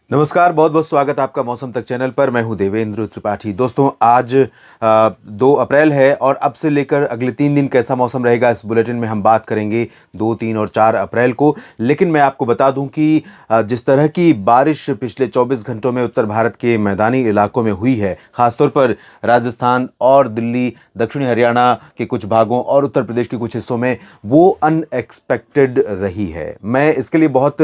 नमस्कार, बहुत बहुत स्वागत आपका मौसम तक चैनल पर। मैं हूं देवेंद्र त्रिपाठी। दोस्तों, आज 2 अप्रैल है और अब से लेकर अगले 3 दिन कैसा मौसम रहेगा इस बुलेटिन में हम बात करेंगे 2, 3 और 4 अप्रैल को। लेकिन मैं आपको बता दूं कि जिस तरह की बारिश पिछले 24 घंटों में उत्तर भारत के मैदानी इलाकों में हुई है, खासतौर पर राजस्थान और दिल्ली, दक्षिणी हरियाणा के कुछ भागों और उत्तर प्रदेश के कुछ हिस्सों में, वो अनएक्सपेक्टेड रही है। मैं इसके लिए बहुत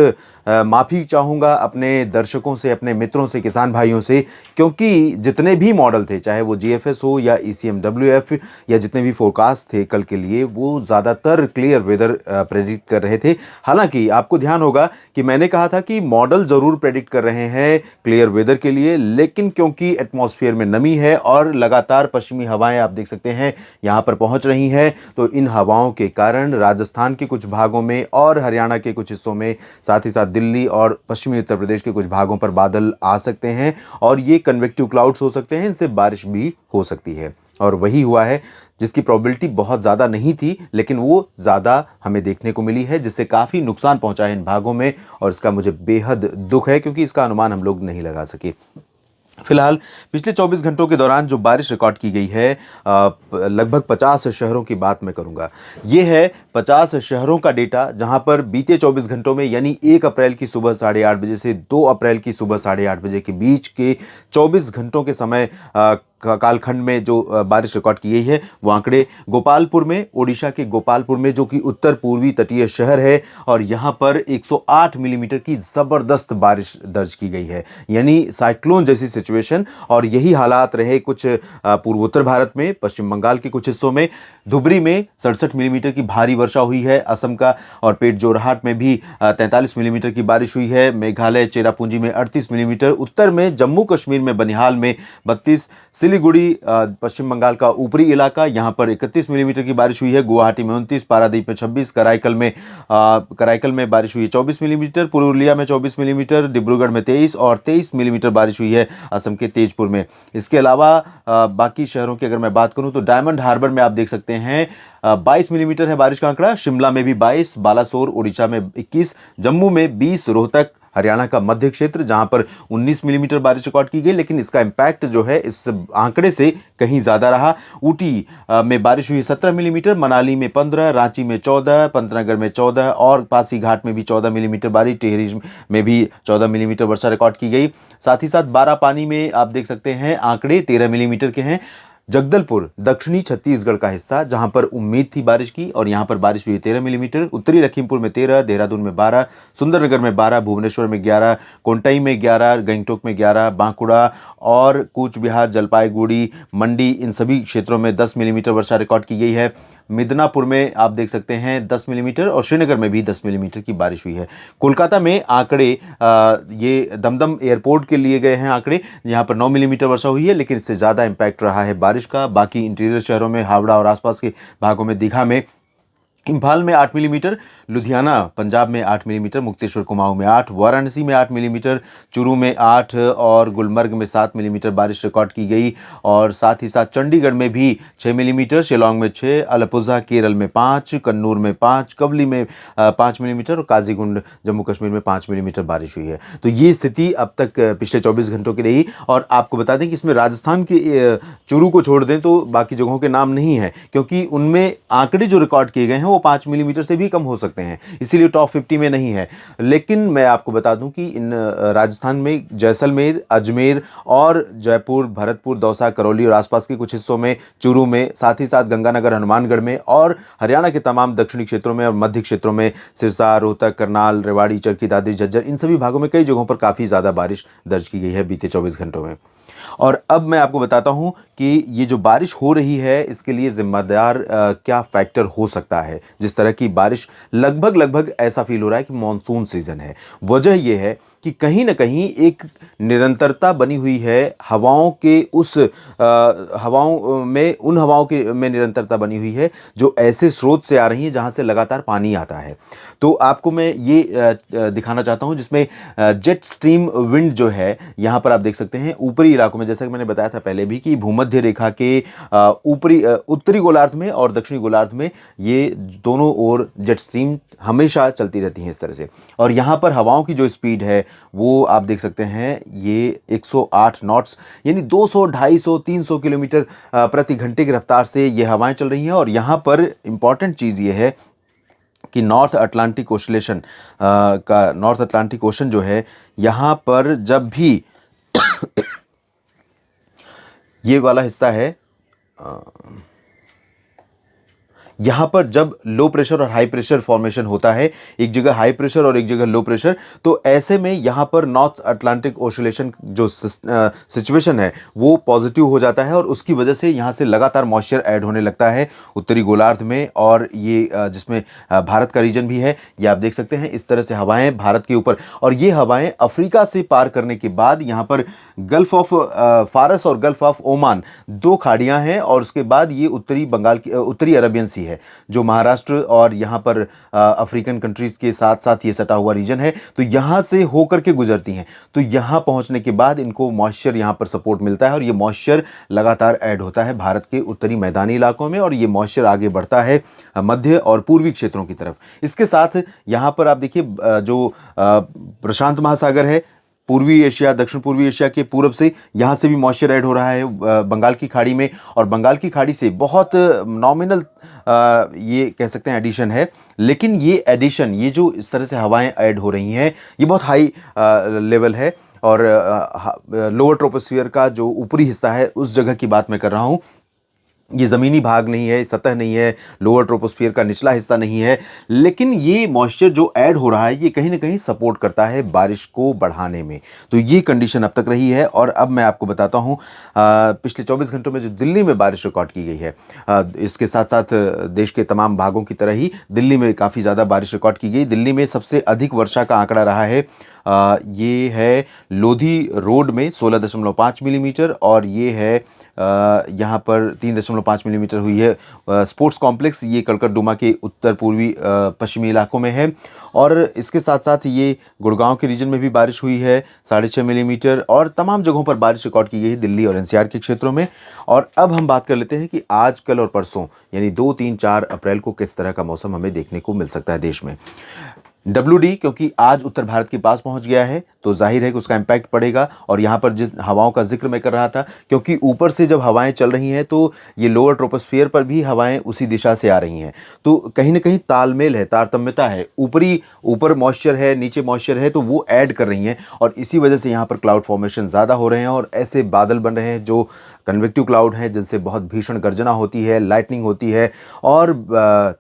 माफ़ी चाहूँगा अपने दर्शकों से, अपने मित्रों से, किसान भाइयों से, क्योंकि जितने भी मॉडल थे, चाहे वो जीएफएस हो या ईसीएमडब्ल्यूएफ या जितने भी फोरकास्ट थे कल के लिए, वो ज़्यादातर क्लियर वेदर प्रेडिक्ट कर रहे थे। हालांकि आपको ध्यान होगा कि मैंने कहा था कि मॉडल ज़रूर प्रेडिक्ट कर रहे हैं क्लियर वेदर के लिए, लेकिन क्योंकि एटमॉस्फेयर में नमी है और लगातार पश्चिमी हवाएं आप देख सकते हैं यहाँ पर पहुँच रही हैं, तो इन हवाओं के कारण राजस्थान के कुछ भागों में और हरियाणा के कुछ हिस्सों में, साथ ही साथ दिल्ली और पश्चिमी उत्तर प्रदेश के कुछ भागों पर बादल आ सकते हैं और ये कन्वेक्टिव क्लाउड्स हो सकते हैं, इनसे बारिश भी हो सकती है। और वही हुआ है जिसकी प्रोबेबिलिटी बहुत ज़्यादा नहीं थी, लेकिन वो ज़्यादा हमें देखने को मिली है, जिससे काफ़ी नुकसान पहुंचा है इन भागों में। और इसका मुझे बेहद दुख है क्योंकि इसका अनुमान हम लोग नहीं लगा सके। फिलहाल पिछले 24 घंटों के दौरान जो बारिश रिकॉर्ड की गई है, लगभग 50 शहरों की बात मैं करूंगा। ये है 50 शहरों का डेटा, जहां पर बीते 24 घंटों में यानी 1 अप्रैल की सुबह 8:30 बजे से 2 अप्रैल की सुबह 8:30 बजे के बीच के 24 घंटों के समय कालखंड में जो बारिश रिकॉर्ड की गई है, वो आंकड़े गोपालपुर में, ओडिशा के गोपालपुर में, जो कि उत्तर पूर्वी तटीय शहर है, और यहाँ पर 108 मिलीमीटर की ज़बरदस्त बारिश दर्ज की गई है, यानी साइक्लोन जैसी सिचुएशन। और यही हालात रहे कुछ पूर्वोत्तर भारत में, पश्चिम बंगाल के कुछ हिस्सों में। धुबरी में 67 मिलीमीटर की भारी वर्षा हुई है, असम का, और पेट जोरहाट में भी 43 मिलीमीटर की बारिश हुई है। मेघालय चेरापूंजी में 38 मिलीमीटर, उत्तर में जम्मू कश्मीर में बनिहाल में 32, सिलीगुड़ी पश्चिम बंगाल का ऊपरी इलाका, यहां पर 31 मिलीमीटर की बारिश हुई है। गुवाहाटी में 29, पारादीप में 26, कराईकल में बारिश हुई है 24 मिलीमीटर, पुरुलिया में 24 मिलीमीटर, डिब्रूगढ़ में 23 और 23 मिलीमीटर बारिश हुई है असम के तेजपुर में। इसके अलावा बाकी शहरों की अगर मैं बात करूं तो डायमंड हार्बर में आप देख सकते हैं 22 मिलीमीटर है बारिश का आंकड़ा, शिमला में भी 22, बालासोर उड़ीसा में 21, जम्मू में 20, रोहतक हरियाणा का मध्य क्षेत्र जहां पर 19 मिलीमीटर बारिश रिकॉर्ड की गई, लेकिन इसका इंपैक्ट जो है इस आंकड़े से कहीं ज़्यादा रहा। ऊटी में बारिश हुई 17 मिलीमीटर, मनाली में 15, रांची में 14, पंतनगर में 14 और पासीघाट में भी 14 मिलीमीटर बारिश, टिहरी में भी 14 मिलीमीटर वर्षा रिकॉर्ड की गई। साथ ही साथ बारापानी में आप देख सकते हैं आंकड़े 13 मिलीमीटर के हैं। जगदलपुर दक्षिणी छत्तीसगढ़ का हिस्सा, जहां पर उम्मीद थी बारिश की, और यहां पर बारिश हुई 13 मिलीमीटर। उत्तरी लखीमपुर में 13, देहरादून में 12, सुंदरनगर में 12, भुवनेश्वर में 11, कोंटाई में 11, गंगटोक में 11, बांकुड़ा और कूच बिहार, जलपाईगुड़ी, मंडी, इन सभी क्षेत्रों में 10 मिलीमीटर वर्षा रिकॉर्ड की गई है। मिदनापुर में आप देख सकते हैं 10 मिलीमीटर और श्रीनगर में भी 10 मिलीमीटर की बारिश हुई है। कोलकाता में आंकड़े ये दमदम एयरपोर्ट के लिए गए हैं आंकड़े, यहाँ पर 9 मिलीमीटर वर्षा हुई है, लेकिन इससे ज़्यादा इंपैक्ट रहा है बारिश का बाकी इंटीरियर शहरों में, हावड़ा और आसपास के भागों में, दीघा में, इंफाल में 8 मिलीमीटर, लुधियाना पंजाब में 8 मिलीमीटर, मुक्तेश्वर कुमाऊं में 8, वाराणसी में 8 मिलीमीटर, चूरू में 8 और गुलमर्ग में 7 मिलीमीटर बारिश रिकॉर्ड की गई। और साथ ही साथ चंडीगढ़ में भी 6 मिलीमीटर, शिलोंग में 6, अलापुझा केरल में 5, कन्नूर में 5, कवली में 5 मिलीमीटर और काजीगुंड जम्मू कश्मीर में 5 मिलीमीटर बारिश हुई है। तो ये स्थिति अब तक पिछले 24 घंटों की रही। और आपको बता दें कि इसमें राजस्थान के चूरू को छोड़ दें तो बाकी जगहों के नाम नहीं है, क्योंकि उनमें आंकड़े जो रिकॉर्ड किए गए हैं वो 5 मिलीमीटर से भी कम हो सकते हैं, इसीलिए टॉप 50 में नहीं है। लेकिन मैं आपको बता दूं कि इन राजस्थान में जैसलमेर, अजमेर और जयपुर, भरतपुर, दौसा, करौली और आसपास के कुछ हिस्सों में, चूरू में, साथ ही साथ गंगानगर, हनुमानगढ़ में, और हरियाणा के तमाम दक्षिणी क्षेत्रों में और मध्य क्षेत्रों में, सिरसा, रोहतक, करनाल, रेवाड़ी, चरखी दादरी, झज्जर, इन सभी भागों में कई जगहों पर काफ़ी ज़्यादा बारिश दर्ज की गई है बीते 24 घंटों में। और अब मैं आपको बताता हूं कि ये जो बारिश हो रही है इसके लिए जिम्मेदार क्या फैक्टर हो सकता है। जिस तरह की बारिश लगभग लगभग ऐसा फील हो रहा है कि मानसून सीजन है। वजह यह है कि कहीं ना कहीं एक निरंतरता बनी हुई है हवाओं के, हवाओं में, उन हवाओं के में निरंतरता बनी हुई है जो ऐसे स्रोत से आ रही हैं जहां से लगातार पानी आता है। तो आपको मैं ये दिखाना चाहता हूं, जिसमें जेट स्ट्रीम विंड जो है, यहां पर आप देख सकते हैं ऊपरी इलाकों में, जैसा कि मैंने बताया था पहले भी कि भूमध्य रेखा के ऊपरी उत्तरी गोलार्ध में और दक्षिणी गोलार्ध में ये दोनों ओर जेट स्ट्रीम हमेशा चलती रहती हैं इस तरह से। और यहाँ पर हवाओं की जो स्पीड है वो आप देख सकते हैं, ये 108 नॉट्स यानी 200, 250, 300 किलोमीटर प्रति घंटे की रफ्तार से ये हवाएं चल रही हैं। और यहाँ पर इम्पॉर्टेंट चीज़ ये है कि नॉर्थ अटलांटिक ओशिलेशन का नॉर्थ अटलांटिक ओशन जो है, यहाँ पर जब भी ये वाला हिस्सा है, यहाँ पर जब लो प्रेशर और हाई प्रेशर फॉर्मेशन होता है, एक जगह हाई प्रेशर और एक जगह लो प्रेशर, तो ऐसे में यहाँ पर नॉर्थ अटलांटिक ओशिलेशन जो सिचुएशन है वो पॉजिटिव हो जाता है और उसकी वजह से यहाँ से लगातार मॉइस्चर ऐड होने लगता है उत्तरी गोलार्ध में। और ये जिसमें भारत का रीजन भी है, ये आप देख सकते हैं इस तरह से हवाएं भारत के ऊपर, और ये हवाएं अफ्रीका से पार करने के बाद यहाँ पर गल्फ ऑफ फारस और गल्फ ऑफ ओमान, दो खाड़ियाँ हैं, और उसके बाद ये उत्तरी बंगाल की उत्तरी अरबियन सी है जो महाराष्ट्र और यहाँ पर अफ्रीकन कंट्रीज के साथ साथ ये सटा हुआ रीजन है, तो यहाँ से होकर के गुजरती हैं। तो यहाँ पहुँचने के बाद इनको मॉइस्चर यहाँ पर सपोर्ट मिलता है और ये मॉइस्चर लगातार ऐड होता है भारत के उत्तरी मैदानी इलाकों में, और ये मॉइस्चर आगे बढ़ता है मध्य और पूर्वी क्षेत्रों की तरफ। इसके साथ यहाँ पर आप देखिए जो प्रशांत महासागर है, पूर्वी एशिया, दक्षिण पूर्वी एशिया के पूरब से यहाँ से भी मॉइस्चर ऐड हो रहा है बंगाल की खाड़ी में, और बंगाल की खाड़ी से बहुत नॉमिनल ये कह सकते हैं एडिशन है, लेकिन ये एडिशन, ये जो इस तरह से हवाएं ऐड हो रही हैं, ये बहुत हाई लेवल है। और लोअर ट्रोपोस्फियर का जो ऊपरी हिस्सा है उस जगह की बात मैं कर रहा हूँ, ये ज़मीनी भाग नहीं है, सतह नहीं है, लोअर ट्रोपोस्फियर का निचला हिस्सा नहीं है, लेकिन ये मॉइस्चर जो ऐड हो रहा है ये कहीं ना कहीं सपोर्ट करता है बारिश को बढ़ाने में। तो ये कंडीशन अब तक रही है। और अब मैं आपको बताता हूँ पिछले 24 घंटों में जो दिल्ली में बारिश रिकॉर्ड की गई है, इसके साथ साथ देश के तमाम भागों की तरह ही दिल्ली में काफ़ी ज़्यादा बारिश रिकॉर्ड की गई। दिल्ली में सबसे अधिक वर्षा का आंकड़ा रहा है, ये है लोधी रोड में 16.5 मिलीमीटर, और ये है यहाँ पर 3.5 मिलीमीटर हुई है। स्पोर्ट्स कॉम्प्लेक्स ये कड़कड़डुमा के उत्तर पूर्वी पश्चिमी इलाकों में है, और इसके साथ साथ ये गुड़गांव के रीजन में भी बारिश हुई है 6.5 मिलीमीटर, और तमाम जगहों पर बारिश रिकॉर्ड की गई है दिल्ली और एनसीआर के क्षेत्रों में। और अब हम बात कर लेते हैं कि आज, कल और परसों यानी 2, 3, 4 अप्रैल को किस तरह का मौसम हमें देखने को मिल सकता है देश में। WD क्योंकि आज उत्तर भारत के पास पहुंच गया है तो जाहिर है कि उसका इम्पैक्ट पड़ेगा। और यहाँ पर जिस हवाओं का जिक्र मैं कर रहा था, क्योंकि ऊपर से जब हवाएं चल रही हैं तो ये लोअर ट्रोपोस्फियर पर भी हवाएं उसी दिशा से आ रही हैं, तो कहीं ना कहीं तालमेल है, तारतम्यता है, ऊपर मॉइस्चर है, नीचे मॉइस्चर है, तो वो ऐड कर रही हैं, और इसी वजह से यहाँ पर क्लाउड फॉर्मेशन ज़्यादा हो रहे हैं और ऐसे बादल बन रहे हैं जो कन्वेक्टिव क्लाउड हैं, जिनसे बहुत भीषण गर्जना होती है, लाइटनिंग होती है और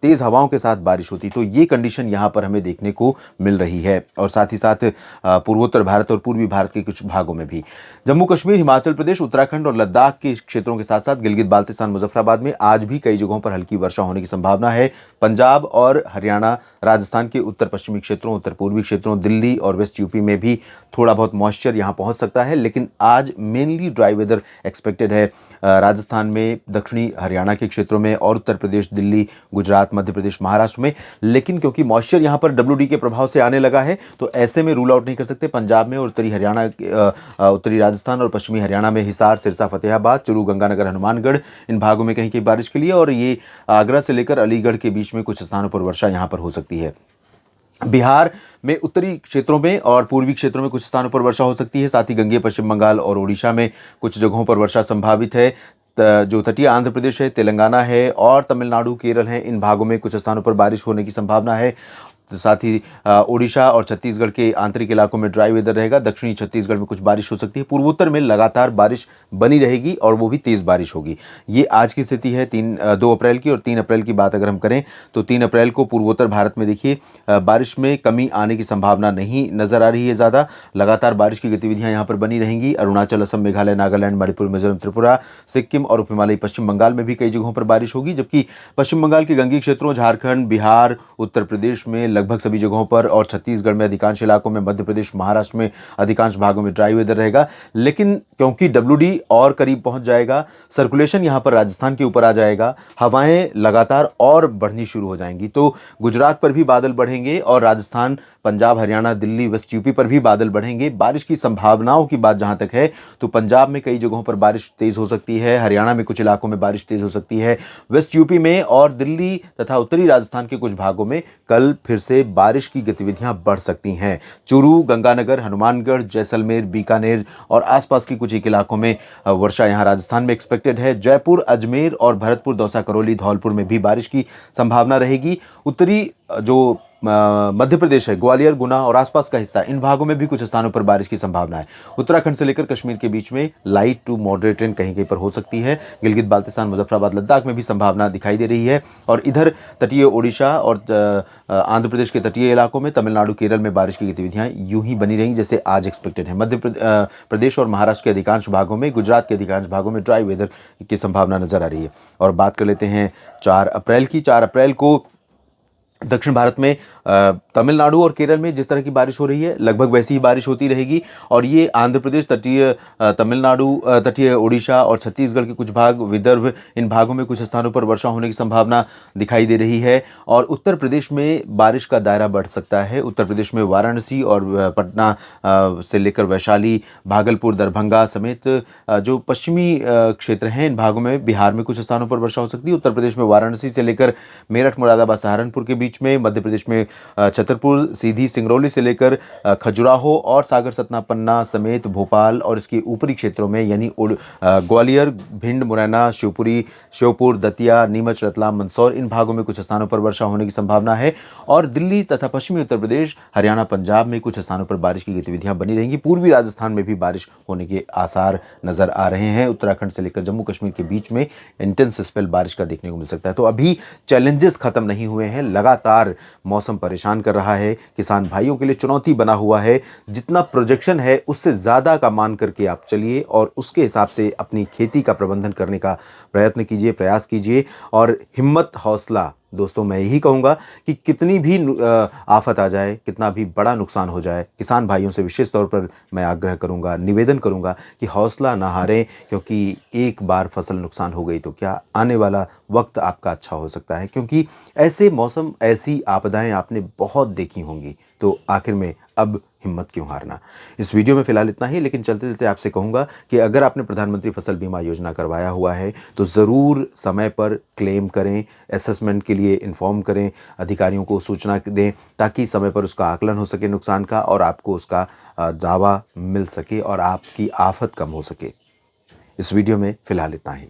तेज़ हवाओं के साथ बारिश होती है। तो ये कंडीशन यहाँ पर हमें देखने को मिल रही है। और साथ ही साथ पूर्वोत्तर भारत और पूर्वी भारत के कुछ भागों में भी, जम्मू कश्मीर, हिमाचल प्रदेश, उत्तराखंड और लद्दाख के क्षेत्रों के साथ साथ गिलगित बाल्तिस्तान, मुजफ्फराबाद में आज भी कई जगहों पर हल्की वर्षा होने की संभावना है। पंजाब और हरियाणा, राजस्थान के उत्तर पश्चिमी क्षेत्रों, उत्तर पूर्वी क्षेत्रों, दिल्ली और वेस्ट यूपी में भी थोड़ा बहुत मॉइस्चर यहाँ पहुँच सकता है, लेकिन आज मेनली ड्राई वेदर एक्सपेक्टेड है राजस्थान में, दक्षिणी हरियाणा के क्षेत्रों में और उत्तर प्रदेश, दिल्ली, गुजरात, मध्य प्रदेश, महाराष्ट्र में। लेकिन क्योंकि मॉइस्चर यहाँ पर WD के प्रभाव से आने लगा है तो ऐसे में रूल आउट नहीं कर सकते पंजाब में और उत्तरी हरियाणा, उत्तरी राजस्थान और पश्चिमी हरियाणा में हिसार, सिरसा, फतेहाबाद, चुरू, गंगानगर, हनुमानगढ़, इन भागों में कहीं कहीं बारिश के लिए, और ये आगरा से लेकर अलीगढ़ के बीच में कुछ स्थानों पर वर्षा यहाँ पर हो सकती है। बिहार में उत्तरी क्षेत्रों में और पूर्वी क्षेत्रों में कुछ स्थानों पर वर्षा हो सकती है। साथ ही गंगेय पश्चिम बंगाल और ओडिशा में कुछ जगहों पर वर्षा संभावित है। जो तटीय आंध्र प्रदेश है, तेलंगाना है और तमिलनाडु, केरल है, इन भागों में कुछ स्थानों पर बारिश होने की संभावना है। तो साथ ही ओडिशा और छत्तीसगढ़ के आंतरिक इलाकों में ड्राई वेदर रहेगा। दक्षिणी छत्तीसगढ़ में कुछ बारिश हो सकती है। पूर्वोत्तर में लगातार बारिश बनी रहेगी और वो भी तेज़ बारिश होगी। ये आज की स्थिति है 2 अप्रैल की। और 3 अप्रैल की बात अगर हम करें तो 3 अप्रैल को पूर्वोत्तर भारत में देखिए बारिश में कमी आने की संभावना नहीं नज़र आ रही है ज़्यादा। लगातार बारिश की गतिविधियाँ यहाँ पर बनी रहेंगी। अरुणाचल, असम, मेघालय, नागालैंड, मणिपुर, मिजोरम, त्रिपुरा, सिक्किम और उप हिमालयी पश्चिम बंगाल में भी कई जगहों पर बारिश होगी। जबकि पश्चिम बंगाल के गंगीय क्षेत्रों, झारखंड, बिहार, उत्तर प्रदेश में लगभग सभी जगहों पर और छत्तीसगढ़ में अधिकांश इलाकों में, मध्य प्रदेश, महाराष्ट्र में अधिकांश भागों में ड्राई वेदर रहेगा। लेकिन क्योंकि WD और करीब पहुंच जाएगा, सर्कुलेशन यहां पर राजस्थान के ऊपर आ जाएगा, हवाएं लगातार और बढ़नी शुरू हो जाएंगी, तो गुजरात पर भी बादल बढ़ेंगे और राजस्थान, पंजाब, हरियाणा, दिल्ली, वेस्ट यूपी पर भी बादल बढ़ेंगे। बारिश की संभावनाओं की बात जहां तक है तो पंजाब में कई जगहों पर बारिश तेज हो सकती है, हरियाणा में कुछ इलाकों में बारिश तेज हो सकती है, वेस्ट यूपी में और दिल्ली तथा उत्तरी राजस्थान के कुछ भागों में कल फिर से बारिश की गतिविधियां बढ़ सकती हैं। चूरू, गंगानगर, हनुमानगढ़, जैसलमेर, बीकानेर और आसपास के कुछ एक इलाकों में वर्षा यहां राजस्थान में एक्सपेक्टेड है। जयपुर, अजमेर और भरतपुर, दौसा, करौली, धौलपुर में भी बारिश की संभावना रहेगी। उत्तरी जो मध्य प्रदेश है, ग्वालियर, गुना और आसपास का हिस्सा, इन भागों में भी कुछ स्थानों पर बारिश की संभावना है। उत्तराखंड से लेकर कश्मीर के बीच में लाइट टू मॉडरेट रेन कहीं कहीं पर हो सकती है। गिलगित बाल्तिस्तान, मुजफ्फराबाद, लद्दाख में भी संभावना दिखाई दे रही है। और इधर तटीय ओडिशा और आंध्र प्रदेश के तटीय इलाकों में, तमिलनाडु, केरल में बारिश की गतिविधियां यूं ही बनी रहेंगी जैसे आज एक्सपेक्टेड है। प्रदेश और महाराष्ट्र के अधिकांश भागों में, गुजरात के अधिकांश भागों में ड्राई वेदर की संभावना नजर आ रही है। और बात कर लेते हैं 4 अप्रैल की। 4 अप्रैल को दक्षिण भारत में तमिलनाडु और केरल में जिस तरह की बारिश हो रही है, लगभग वैसी ही बारिश होती रहेगी। और ये आंध्र प्रदेश, तटीय तमिलनाडु, तटीय ओडिशा और छत्तीसगढ़ के कुछ भाग, विदर्भ, इन भागों में कुछ स्थानों पर वर्षा होने की संभावना दिखाई दे रही है। और उत्तर प्रदेश में बारिश का दायरा बढ़ सकता है। उत्तर प्रदेश में वाराणसी और पटना से लेकर वैशाली, भागलपुर, दरभंगा समेत जो पश्चिमी क्षेत्र हैं, इन भागों में, बिहार में कुछ स्थानों पर वर्षा हो सकती है। उत्तर प्रदेश में वाराणसी से लेकर मेरठ, मुरादाबाद, सहारनपुर के बीच में, मध्य प्रदेश में छतरपुर, सीधी, सिंगरौली से लेकर खजुराहो और सागर, सतना, पन्ना समेत भोपाल और इसके ऊपरी क्षेत्रों में यानी ग्वालियर, भिंड, मुरैना, शिवपुरी, श्योपुर, दतिया, नीमच, रतलाम, मंदसौर, इन भागों में कुछ स्थानों पर वर्षा होने की संभावना है। और दिल्ली तथा पश्चिमी उत्तर प्रदेश, हरियाणा, पंजाब में कुछ स्थानों पर बारिश की गतिविधियां बनी रहेंगी। पूर्वी राजस्थान में भी बारिश होने के आसार नजर आ रहे हैं। उत्तराखंड से लेकर जम्मू कश्मीर के बीच में इंटेंस स्पेल बारिश का देखने को मिल सकता है। तो अभी चैलेंजेस खत्म नहीं हुए हैं, लगातार मौसम परेशान कर रहा है, किसान भाइयों के लिए चुनौती बना हुआ है। जितना प्रोजेक्शन है उससे ज़्यादा का मान करके आप चलिए और उसके हिसाब से अपनी खेती का प्रबंधन करने का प्रयत्न कीजिए, प्रयास कीजिए। और हिम्मत, हौसला, दोस्तों मैं यही कहूँगा कि कितनी भी आफत आ जाए, कितना भी बड़ा नुकसान हो जाए, किसान भाइयों से विशेष तौर पर मैं आग्रह करूँगा, निवेदन करूँगा कि हौसला ना हारें। क्योंकि एक बार फसल नुकसान हो गई तो क्या, आने वाला वक्त आपका अच्छा हो सकता है। क्योंकि ऐसे मौसम, ऐसी आपदाएं आपने बहुत देखी होंगी। तो आखिर में अब हिम्मत क्यों हारना। इस वीडियो में फिलहाल इतना ही, लेकिन चलते चलते आपसे कहूँगा कि अगर आपने प्रधानमंत्री फसल बीमा योजना करवाया हुआ है तो ज़रूर समय पर क्लेम करें, असेसमेंट के लिए इन्फॉर्म करें, अधिकारियों को सूचना दें ताकि समय पर उसका आकलन हो सके नुकसान का और आपको उसका दावा मिल सके और आपकी आफत कम हो सके। इस वीडियो में फिलहाल इतना ही।